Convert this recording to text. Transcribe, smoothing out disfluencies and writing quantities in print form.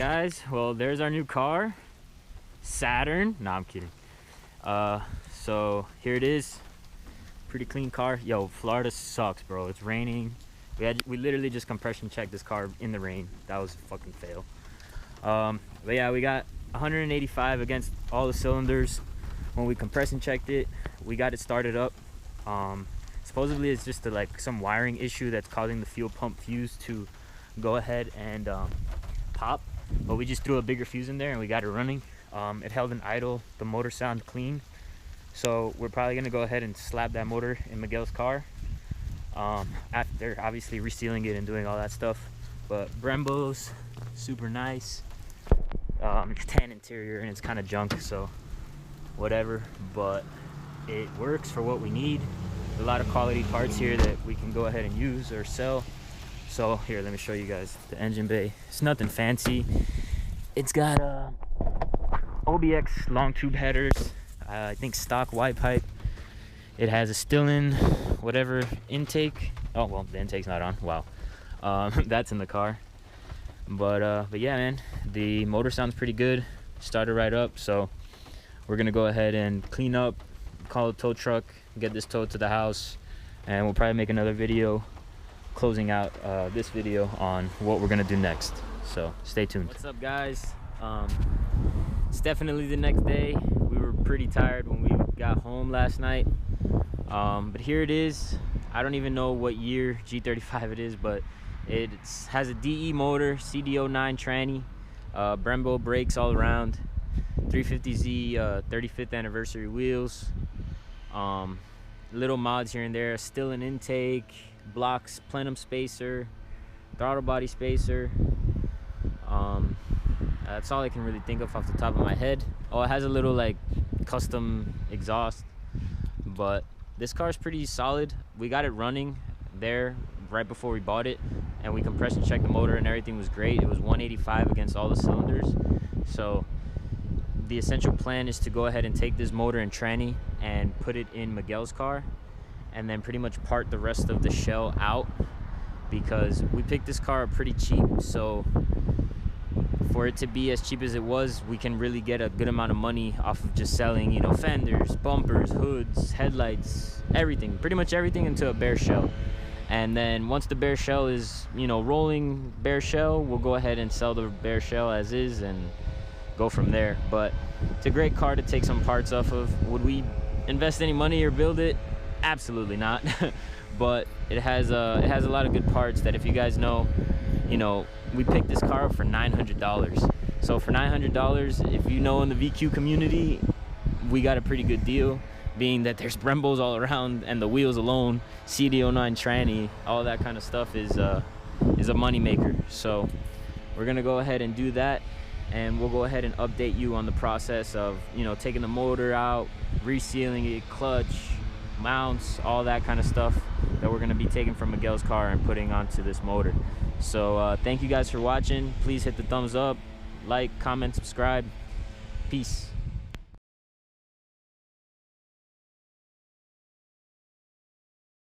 guys? Well, there's our new car, Saturn. No, I'm kidding. So here it is. Pretty clean car. Yo, Florida sucks, bro. It's raining. We literally just compression checked this car in the rain. That was a fucking fail. But yeah, we got 185 against all the cylinders. When we compression checked it, we got it started up. Supposedly it's just some wiring issue that's causing the fuel pump fuse to go ahead and pop, but we just threw a bigger fuse in there and we got it running. It held an idle. The motor sounded clean, so we're probably gonna go ahead and slap that motor in Miguel's car after obviously resealing it and doing all that stuff. But Brembo's super nice. It's tan interior and it's kind of junk, so whatever, but it works for what we need. A lot of quality parts here that we can go ahead and use or sell. So here, let me show you guys the engine bay. It's nothing fancy. It's got OBX long tube headers, I think stock Y pipe. It has a still-in whatever intake. Oh well, the intake's not on. Wow. That's in the car. But yeah, man, the motor sounds pretty good. Started right up, so we're gonna go ahead and clean up, call a tow truck, get this towed to the house, and we'll probably make another video closing out this video on what we're gonna do next. So stay tuned. What's up, guys? It's definitely the next day. We were pretty tired when we got home last night, but here it is. I don't even know what year G35 it is, but it has a DE motor, CD09 tranny, Brembo brakes all around, 350Z 35th anniversary wheels, little mods here and there, still an intake, blocks, plenum spacer, throttle body spacer. That's all I can really think of off the top of my head. Oh, it has a little custom exhaust, but this car is pretty solid. We got it running there right before we bought it, and we compression checked the motor and everything was great. It was 185 against all the cylinders. So the essential plan is to go ahead and take this motor and tranny and put it in Miguel's car, and then pretty much part the rest of the shell out, because we picked this car up pretty cheap. So for it to be as cheap as it was, we can really get a good amount of money off of just selling, you know, fenders, bumpers, hoods, headlights, everything, pretty much everything into a bare shell. And then once the bare shell is, you know, rolling bare shell, we'll go ahead and sell the bare shell as is and go from there. But it's a great car to take some parts off of. Would we invest any money or build it? Absolutely not. But it has a lot of good parts that, if you guys know, you know, we picked this car up for $900. So for $900, if you know, in the VQ community, we got a pretty good deal, being that there's Brembos all around, and the wheels alone, CD09 tranny, all that kind of stuff is a money maker. So we're gonna go ahead and do that, and we'll go ahead and update you on the process of, you know, taking the motor out, resealing it, clutch, mounts, all that kind of stuff that we're gonna be taking from Miguel's car and putting onto this motor. So thank you guys for watching. Please hit the thumbs up, like, comment, subscribe. Peace.